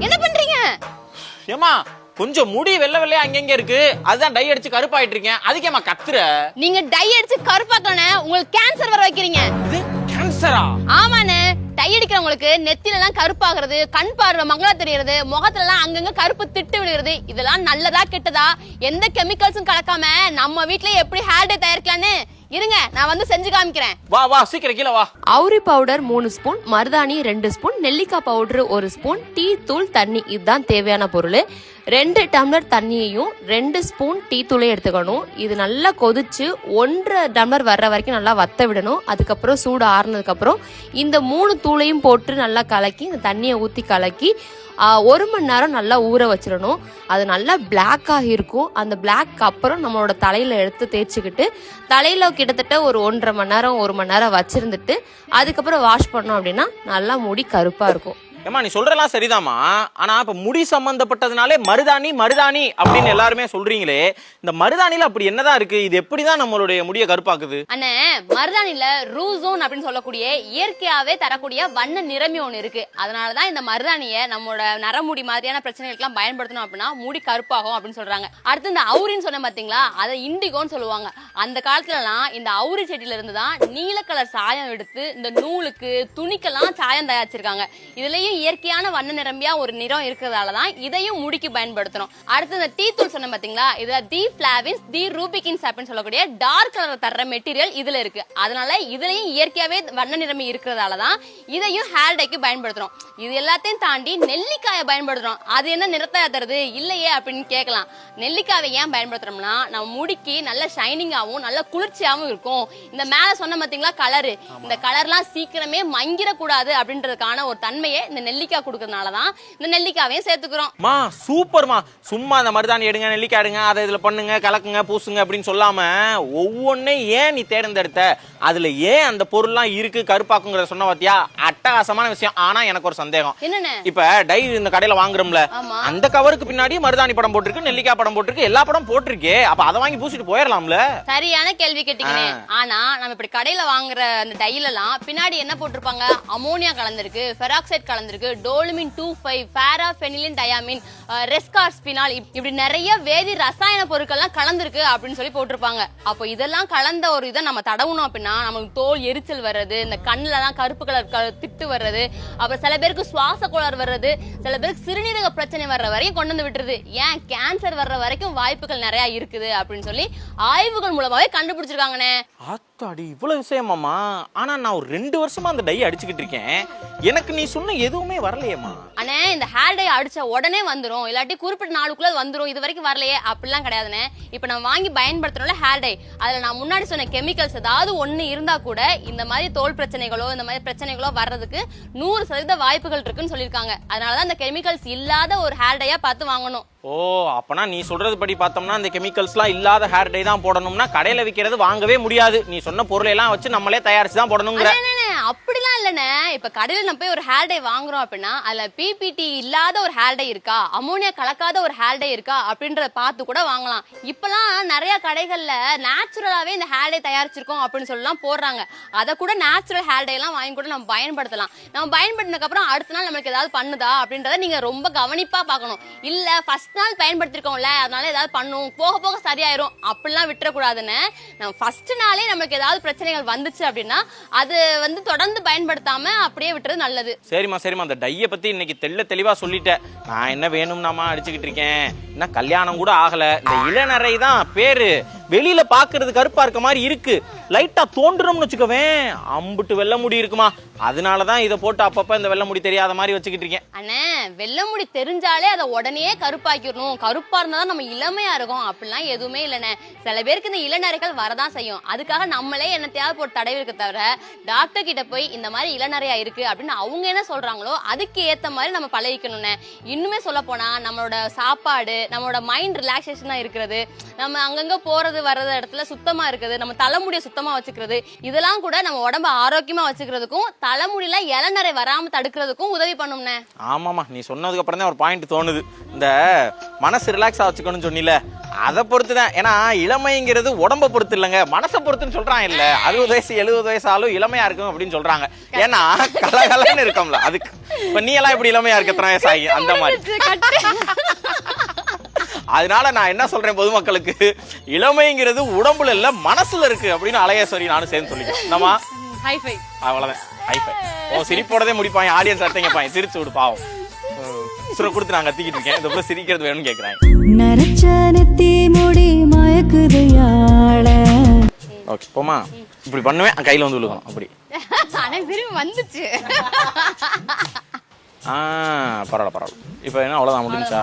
என்ன பண்றீங்க? ஏமா கொஞ்சம் முடி வெள்ளை வெள்ளையா அங்கங்க இருக்கு, அதுதான் டை அடிச்சு கருப்பாயிட்டு இருக்கேன். அதுக்கேமா கத்துற? நீங்க டை அடிச்சு கருப்பாக்கனே உங்களுக்கு கேன்சர் வர வைக்கிறீங்க. இது கேன்சரா? ஆமாண்ணே, டை அடிக்கிறவங்களுக்கு நெத்தில எல்லாம் கருப்பாகிறது, கண் பார்வை மங்களா தெரியறது, முகத்துல எல்லாம் அங்கங்க கருப்பு திட்டு விழுகிறது. இதெல்லாம் நல்லதா கெட்டதா? எந்த கெமிக்கல்ஸும் கலக்காம நம்ம வீட்லயே எப்படி ஹேர் டை தயாரிக்கலாம்னு இருங்க நான் வந்து செஞ்சு காமிக்கிறேன். வா வா சீக்கிரம் கீழ வா. அவுரி பவுடர் 3 ஸ்பூன், மருதாணி 2 ஸ்பூன், நெல்லிக்காய் பவுடர் 1 ஸ்பூன், டீ தூள், தண்ணி, இதுதான் தேவையான பொருள். 2 டம்ளர் தண்ணியையும் 2 ஸ்பூன் டீ தூளையும் எடுத்துக்கணும். இது நல்லா கொதிச்சு 1.5 டம்ளர் வர்ற வரைக்கும் நல்லா வத்த விடணும். அதுக்கப்புறம் சூடு ஆறுனதுக்கு அப்புறம் இந்த 3 தூளையும் போட்டு நல்லா கலக்கி இந்த தண்ணியை ஊற்றி கலக்கி 1 மணி நேரம் நல்லா ஊற வச்சிடணும். அது நல்லா பிளாக்காக இருக்கும். அந்த பிளாக் அப்புறம் நம்மளோட தலையில எடுத்து தேய்ச்சிக்கிட்டு தலையில கிட்டத்தட்ட ஒரு 1.5 மணி நேரம் 1 மணி நேரம் வச்சிருந்துட்டு அதுக்கப்புறம் வாஷ் பண்ணோம் அப்படின்னா நல்லா முடி கருப்பா இருக்கும். ஏமா நீ சொல்றலாம் சரிதாமா, ஆனா இப்ப முடி சம்பந்தப்பட்டதுனாலே மருதாணி மருதாணி அப்படின்னு எல்லாருமே சொல்றீங்களே, இந்த மருதாணில அப்படி என்னதான் இருக்கு? இது எப்படிதான் நம்மளுடைய முடிய கருப்பாக்குது? அண்ணே, மருதாணில ரூசோன் அப்படின்னு சொல்லக்கூடிய இயற்கையாவே தரக்கூடிய வண்ண நிறமி ஒண்ணு இருக்கு. அதனாலதான் இந்த மருதாணிய நம்மளோட நரமுடி மாதிரியான பிரச்சனைகளுக்கெல்லாம் பயன்படுத்தணும் அப்படின்னா முடி கருப்பாகும் அப்படின்னு சொல்றாங்க. அடுத்து இந்த அவுரின்னு சொன்ன பாத்தீங்களா, அதை இண்டிகோன்னு சொல்லுவாங்க. அந்த காலத்துல எல்லாம் இந்த அவுரி செடியில இருந்துதான் நீல கலர் சாயம் எடுத்து இந்த நூலுக்கு துணிக்கெல்லாம் சாயம் தயாரிச்சிருக்காங்க. இதுலயும் இயற்கையான வண்ண நிரம்பியா ஒரு நிறம் இருக்கிறதாலதான் இதையும் முடிக்கு பயன்படுத்தணும். அடுத்து இந்த டீ தூள் சொன்ன பாத்தீங்களா, இதுல தி பிளாவின்ஸ் தி ரூபிகின்ஸ் அப்படின்னு சொல்லக்கூடிய டார்க் கலர் தர்ற மெட்டீரியல் இதுல இருக்கு. அதனால இதுலயும் இயற்கையாவே வண்ண நிரம்பி இருக்கிறதாலதான் இதையும் ஹேர் டைக்கு பயன்படுத்துறோம். இது எல்லாத்தையும் தாண்டி நெல்லிக்காயை பயன்படுத்துறோம். அது என்ன நிறத்தையா தருது இல்லையே அப்படின்னு கேட்கலாம். நெல்லிக்காயை ஏன் பயன்படுத்துறோம்னா நம்ம முடிக்கு நல்ல ஷைனிங்காவும் நல்ல குளிர்ச்சியாவும் இருக்கும். இந்த மேல சொன்ன பாத்தீங்களா கலரு, இந்த கலர்லாம் சீக்கிரமே மங்கிடக்கூடாது அப்படின்றதுக்கான ஒரு தன்மையை இந்த நெல்லிக்காய் கொடுக்கறதுனாலதான் இந்த நெல்லிக்காவையும் சேர்த்துக்கிறோம். மா சூப்பர்மா, சும்மா அந்த மருதாணி எடுங்க நெல்லிக்காய் எடுங்க அதை இதுல பண்ணுங்க கலக்குங்க பூசுங்க அப்படின்னு சொல்லாம ஒவ்வொன்னையும் ஏன் நீ தேர்ந்தெடுத்த, அதுல ஏன் அந்த பொருள்லாம் இருக்கு கருப்பாக்குங்கிறத சொன்ன பாத்தியா, அட்டகாசமான விஷயம். ஆனா எனக்கு ஒரு சந்தேகம். என்னன்னு? இப்ப டை இந்த கடையில வாங்குறோம்ல, அந்த கவருக்கு பின்னாடி மருதாணி படம் போட்டிருக்கு, நெல்லிக்காய் படம் போட்டிருக்கு, எல்லா படம் போட்டிருக்கே, அப்ப அதை வாங்கி பூசிட்டு போயிடலாம்ல? சரியான கேள்வி கேட்டீங்க. ஆனா நம்ம இப்படி கடையில வாங்குற அந்த டைல எல்லாம் பின்னாடி என்ன போட்டிருப்பாங்க? அமோனியா கலந்திருக்கு, பெராக்சைடு கலந்திருக்கு, டோலுமின் 25, பாராபெனிலின் டயாமின், ரெஸ்கார்ஸ்பினால், இப்படி நிறைய வேதி ரசாயன பொருட்கள்லாம் கலந்திருக்கு அப்படின்னு சொல்லி போட்டிருப்பாங்க. அப்போ இதெல்லாம் கலந்த ஒரு இதை நம்ம தடவணும் அப்படின்னா நமக்கு தோல் எரிச்சல் வர்றது, இந்த கண்ணுல தான் கருப்பு கலர் திட்டு வர்றது, அப்புறம் சில பேருக்கு சுவாச கோளாறு வர்றது, சில பேருக்கு சிறுநீரக பிரச்சனை வர்ற வரைக்கும் கொண்டு வந்து விட்டுருது. ஏன் கேன்சர் வர்ற வரைக்கும் வாய்ப்புகள் நிறைய இருக்குது அப்படின்னு சொல்லி ஆய்வுகள் மூலமாவே கண்டுபிடிச்சிருக்காங்கண்ணே. ஆத்தாடி இவ்வளவு விஷயமாமா. ஆனா நான் ஒரு 2 வருஷமா அந்த டை அடிச்சுக்கிட்டு இருக்கேன், எனக்கு நீ சொன்ன எதுவுமே வரலையேமா. அண்ணே, இந்த ஹேர் டை அடிச்ச உடனே வந்துரும், இல்லாட்டி குறிப்பிட்ட நாளுக்குள்ள வந்துரும், இது வரைக்கும் வரலையே அப்படிலாம் கிடையாதுண்ணே. இப்ப நம்ம வாங்கி பயன்படுத்துறோம்ல ஹேர் டை, அதுல நான் முன்னாடி சொன்ன கெமிக்கல்ஸ் ஏதாவது ஒண்ணு இருந்தா கூட இந்த மாதிரி தோல் பிரச்சனைகளோ இந்த மாதிரி பிரச்சனைகளோ வர்றதுக்கு 100% வாய்ப்புகள் இருக்குன்னு சொல்லியிருக்காங்க. அதனாலதான் இந்த கெமிக்கல்ஸ் இல்லாத ஒரு ஹேர் டையா பார்த்து வாங்கணும். ஓ, அப்பனா நீ சொல்றது படி பார்த்தோம்னா இந்த கெமிக்கல்ஸ்லாம் இல்லாத ஹேர் டை தான் போடணும்னா கடையில விற்கிறது வாங்கவே முடியாது. நீ சொன்ன பொருளை எல்லாம் வச்சு நம்மளே தயாரிச்சு தான் போடணுங்கிற? அப்படிலாம் இல்லண்ணே. இப்ப கடையில நம்ம போய் ஒரு ஹேர் டை வாங்குறோம் அப்படின்னா அதுல பிபிடி இல்லாத ஒரு ஹேர் டை இருக்கா, அமோனியா கலக்காத ஒரு ஹேர் டை இருக்கா அப்படின்றத பார்த்து கூட வாங்கலாம். இப்பெல்லாம் நிறைய கடைகள்ல நேச்சுரலாவே இந்த ஹேர் டை தயாரிச்சிருக்கோம் அப்படின்னு சொல்லலாம் போடுறாங்க. அதை கூட நேச்சுரல் ஹேர் டை எல்லாம் வாங்கி கூட நம்ம பயன்படுத்தலாம். நம்ம பயன்படுத்தினதுக்கு அப்புறம் அடுத்த நாள் நம்மளுக்கு ஏதாவது பண்ணுதா அப்படின்றத நீங்க ரொம்ப கவனிப்பா பார்க்கணும். இல்ல ஃபர்ஸ்ட் நாள் பயன்படுத்திருக்கோம்ல அதனால ஏதாவது பண்ணும் போக போக சரியாயிரும் அப்படிலாம் விட்டுறக்கூடாதுன்னு. நம்ம ஃபர்ஸ்ட் நாளே நமக்கு ஏதாவது பிரச்சனைகள் வந்துச்சு அப்படின்னா அது வந்து தொடர்ந்து பயன்படுத்தாம அப்படியே விட்டுறது நல்லது. சரிமா சரிமா, அந்த டைய பத்தி இன்னைக்கு தெளிவா சொல்லிட்டேன். நான் என்ன வேணும்னாமா அடிச்சுக்கிட்டு இருக்கேன், என்ன கல்யாணம் கூட ஆகல. இந்த இளநரை தான் பேரு, வெளியில பாக்குறது கருப்பா இருக்க மாதிரி இருக்கு, லைட்டா தோன்றும்னு வச்சுக்கவேன் அம்புட்டு வெள்ளை முடி இருக்குமா. அதனாலதான் இதை போட்டு அப்பப்ப இந்த வெள்ளை முடி தெரியாத மாதிரி வச்சுக்கிட்டு இருக்கேன். அண்ணே, வெள்ளை முடி தெரிஞ்சாலே அதை உடனே கருப்பாக்கிடணும், கருப்பா இருந்தாதான் நம்ம இளமையா இருக்கும் அப்படிலாம் எதுவுமே இல்லைண்ணே. சில பேருக்கு இந்த இளநரைகள் வரதான் செய்யும், அதுக்காக நம்மளே என்னத்தையாவது போட்டு தடவி இருக்க தவிர டாக்டர் கிட்ட போய் இந்த மாதிரி இளநரையா இருக்கு அப்படின்னு அவங்க என்ன சொல்றாங்களோ அதுக்கு ஏத்த மாதிரி நம்ம பழகிக்கணும்னே. இன்னுமே சொல்ல போனா நம்மளோட சாப்பாடு, நம்மளோட மைண்ட் ரிலாக்ஸேஷனா இருக்கிறது, நம்ம அங்கங்க போறது வர்றது இடத்துல சுத்தமா இருக்குது, நம்ம தலைமுடியை சுத்தமா வச்சுக்கிறது, இதெல்லாம் கூட நம்ம உடம்ப ஆரோக்கியமா வச்சுக்கிறதுக்கும் தலைமுடியில இளநரை வராம தடுக்கிறதுக்கும் உதவி பண்ணும்னே. ஆமாமா, நீ சொன்னதுக்கு அப்புறம் தான் ஒரு பாயிண்ட் தோணுது. இந்த மனசு ரிலாக்ஸா வச்சுக்கணும்னு சொன்னில, அதை பொறுத்து தான். ஏன்னா இளமைங்கிறது உடம்ப பொறுத்து இல்லைங்க, மனசை பொறுத்துன்னு சொல்றான் இல்ல. 60 வயசு 70 வயசு ஆளும் இளமையா இருக்கும் அப்படின்னு சொல்றாங்க. ஏன்னா கலகலன்னு இருக்கோம்ல அதுக்கு. இப்ப நீ எல்லாம் இப்படி இளமையா இருக்க எத்தனை வயசு ஆகி அந்த மாதிரி. அதனால நான் என்ன சொல்றேன் பொதுமக்களுக்கு, இளமைங்கிறது உடம்புல இல்ல மனசுல இருக்கு அப்படின்னு அழகேஸ்வரி நானும் சேர்ந்து சொல்லிக்கிறேன். என்னமா ஹைஃபை அவ்வளவுதான் ஹைஃபை. ஓ சிரிப்போடதே முடிப்பாங்க, ஆடியன்ஸ் அடுத்தங்க சிரிச்சு விடு பாவம். சுர கொடுத்து நான் கத்திக்கிட்டு இருக்கேன், இதுக்கப்புறம் சிரிக்கிறது வேணும்னு கேட்குறாங்க. ஓகே போமா, இப்படி பண்ணுவேன் கையில வந்து விழுகணும் அப்படி. வந்துச்சு. பரவாயில்ல. இப்போ என்ன அவ்வளோதான் முடிஞ்சா?